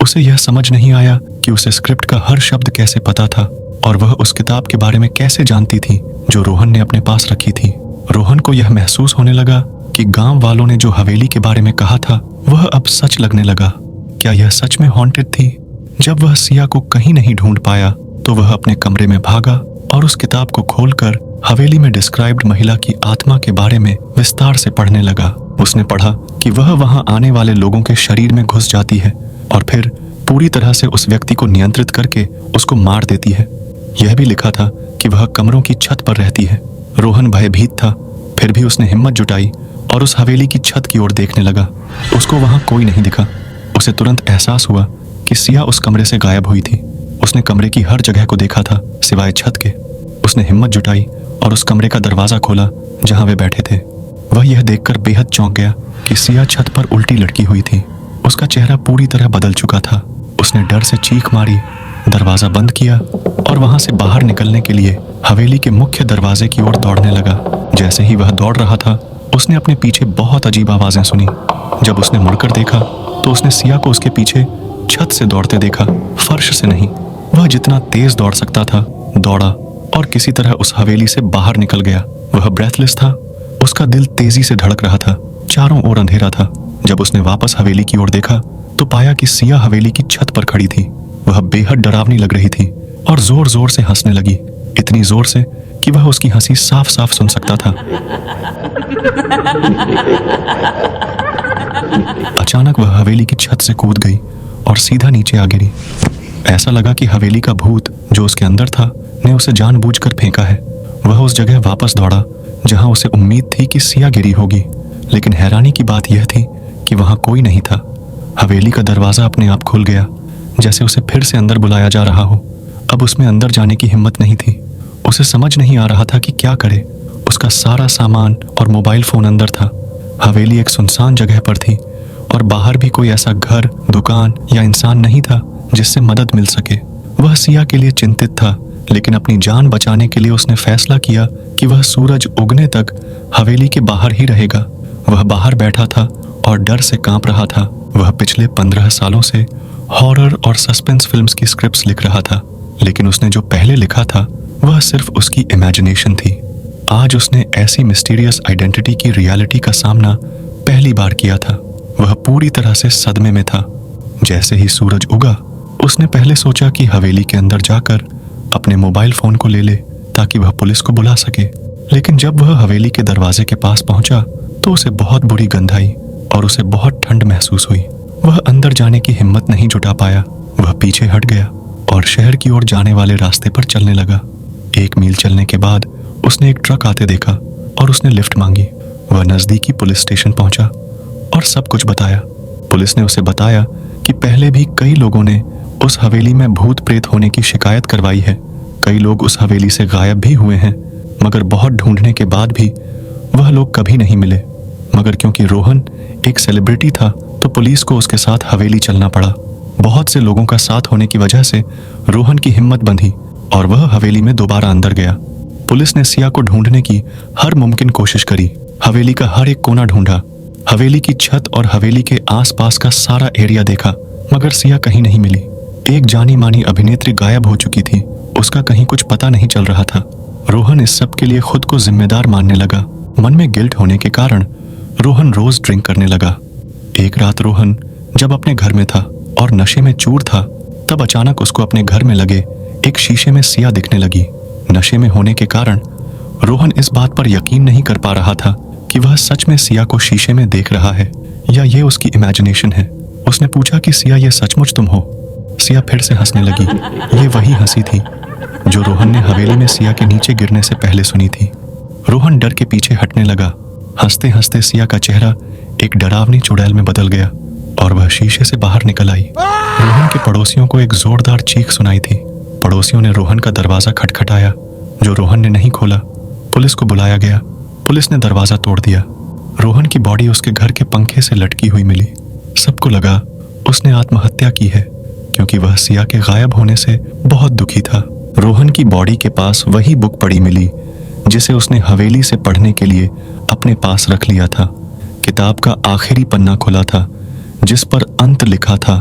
उसे यह समझ नहीं आया कि उसे स्क्रिप्ट का हर शब्द कैसे पता था और वह उस किताब के बारे में कैसे जानती थी जो रोहन ने अपने पास रखी थी। रोहन को यह महसूस होने लगा कि गांव वालों ने जो हवेली के बारे में कहा था वह अब सच लगने लगा। क्या यह सच में हॉन्टेड थी? जब वह सिया को कहीं नहीं ढूंढ पाया तो वह अपने कमरे में भागा और उस किताब को खोलकर हवेली में डिस्क्राइब्ड महिला की आत्मा के बारे में विस्तार से पढ़ने लगा। उसने पढ़ा कि वह वहां आने वाले लोगों के शरीर में घुस जाती है और फिर पूरी तरह से उस व्यक्ति को नियंत्रित करके उसको मार देती है। यह भी लिखा था कि वह कमरों की छत पर रहती है। रोहन भयभीत था, फिर भी उसने हिम्मत जुटाई और उस हवेली की छत की ओर देखने लगा। उसको वहां कोई नहीं दिखा। उसे तुरंत एहसास हुआ कि सिया उस कमरे से गायब हुई थी। उसने कमरे की हर जगह को देखा था सिवाय छत के। उसने हिम्मत जुटाई और उस कमरे का दरवाजा खोला जहां वे बैठे थे। वह यह देखकर बेहद चौंक गया कि सिया छत पर उल्टी लटकी हुई थी। उसका चेहरा पूरी तरह बदल चुका था। उसने डर से चीख मारी, दरवाजा बंद किया और वहां से बाहर निकलने के लिए हवेली के मुख्य दरवाजे की ओर दौड़ने लगा। जैसे ही वह दौड़ रहा था उसने अपने पीछे बहुत अजीब आवाजें सुनी। जब उसने मुड़कर देखा तो उसने सिया को उसके पीछे छत से दौड़ते देखा, फर्श से नहीं। वह जितना तेज दौड़ सकता था दौड़ा और किसी तरह उस हवेली से बाहर निकल गया। वह ब्रेथलेस था, उसका दिल तेजी से धड़क रहा था। चारों ओर अंधेरा था। जब उसने वापस हवेली की ओर देखा तो पाया कि सिया हवेली की छत पर खड़ी थी। वह बेहद डरावनी लग रही थी और जोर जोर से हंसने लगी, इतनी जोर से कि वह उसकी हंसी साफ साफ सुन सकता था। अचानक वह हवेली की छत से कूद गई और सीधा नीचे आ गिरी। ऐसा लगा कि हवेली का भूत जो उसके अंदर था ने उसे जानबूझकर फेंका है। वह उस जगह वापस दौड़ा जहां उसे उम्मीद थी कि सिया गिरी होगी, लेकिन हैरानी की बात यह थी कि वहां कोई नहीं था। हवेली का दरवाजा अपने आप खुल गया, जैसे उसे फिर से अंदर बुलाया जा रहा हो। अब उसमें अंदर जाने की हिम्मत नहीं थी। उसे समझ नहीं आ रहा था कि क्या करे। उसका सारा सामान और मोबाइल फोन अंदर था। हवेली एक सुनसान जगह पर थी और बाहर भी कोई ऐसा घर, दुकान या इंसान नहीं था जिससे मदद मिल सके। वह सिया के लिए चिंतित था, लेकिन अपनी जान बचाने के लिए उसने फैसला किया कि वह सूरज उगने तक हवेली के बाहर ही रहेगा। वह बाहर बैठा था और डर से कांप रहा था। वह पिछले 15 सालों से हॉरर और सस्पेंस फिल्म्स की स्क्रिप्ट्स लिख रहा था, लेकिन उसने जो पहले लिखा था वह सिर्फ उसकी इमेजिनेशन थी। आज उसने ऐसी मिस्टीरियस आइडेंटिटी की रियलिटी का सामना पहली बार किया था। वह पूरी तरह से सदमे में था। जैसे ही सूरज उगा उसने पहले सोचा कि हवेली के अंदर जाकर अपने मोबाइल फोन को ले ले ताकि वह पुलिस को बुला सके, लेकिन जब वह हवेली के दरवाजे के पास पहुंचा तो उसे बहुत बुरी गंध आई और उसे बहुत ठंड महसूस हुई। वह अंदर जाने की हिम्मत नहीं जुटा पाया। वह पीछे हट गया और शहर की ओर जाने वाले रास्ते पर चलने लगा। 1 मील चलने के बाद उसने एक ट्रक आते देखा और उसने लिफ्ट मांगी। वह नजदीकी पुलिस स्टेशन पहुंचा और सब कुछ बताया। पुलिस ने उसे बताया कि पहले भी कई लोगों ने उस हवेली में भूत प्रेत होने की शिकायत करवाई है। कई लोग उस हवेली से गायब भी हुए हैं, मगर बहुत ढूंढने के बाद भी वह लोग कभी नहीं मिले। मगर क्योंकि रोहन एक सेलिब्रिटी था तो पुलिस को उसके साथ हवेली चलना पड़ा। बहुत से लोगों का साथ होने की वजह से रोहन की हिम्मत बंधी और वह हवेली में दोबारा अंदर गया। पुलिस ने सिया को ढूंढने की हर मुमकिन कोशिश करी। हवेली का हर एक कोना ढूंढा, हवेली की छत और हवेली के आसपास का सारा एरिया देखा, मगर सिया कहीं नहीं मिली। एक जानी मानी अभिनेत्री गायब हो चुकी थी, उसका कहीं कुछ पता नहीं चल रहा था। रोहन इस सब के लिए खुद को जिम्मेदार मानने लगा। मन में गिल्ट होने के कारण रोहन रोज ड्रिंक करने लगा। एक रात रोहन जब अपने घर में था और नशे में चूर था, तब अचानक उसको अपने घर में लगे एक शीशे में सिया दिखने लगी। नशे में होने के कारण रोहन इस बात पर यकीन नहीं कर पा रहा था कि वह सच में सिया को शीशे में देख रहा है या ये उसकी इमेजिनेशन है। उसने पूछा कि सिया, ये सचमुच तुम हो? सिया फिर से हंसने लगी। ये वही हंसी थी जो रोहन ने हवेली में सिया के नीचे गिरने से पहले सुनी थी। रोहन डर के पीछे हटने लगा। हंसते हंसते सिया का चेहरा एक डरावनी चुड़ैल में बदल गया और वह शीशे से बाहर निकल आई। रोहन के पड़ोसियों को एक जोरदार चीख सुनाई थी। पड़ोसियों ने रोहन का दरवाजा खटखटाया, जो रोहन ने नहीं खोला। पुलिस को बुलाया गया। पुलिस ने दरवाजा तोड़ दिया। रोहन की बॉडी उसके घर के पंखे से लटकी हुई मिली। सबको लगा उसने आत्महत्या की है, क्योंकि वह सिया के गायब होने से बहुत दुखी था। रोहन की बॉडी के पास वही बुक पड़ी मिली जिसे उसने हवेली से पढ़ने के लिए अपने पास रख लिया था। किताब का आखिरी पन्ना खुला था जिस पर अंत लिखा था,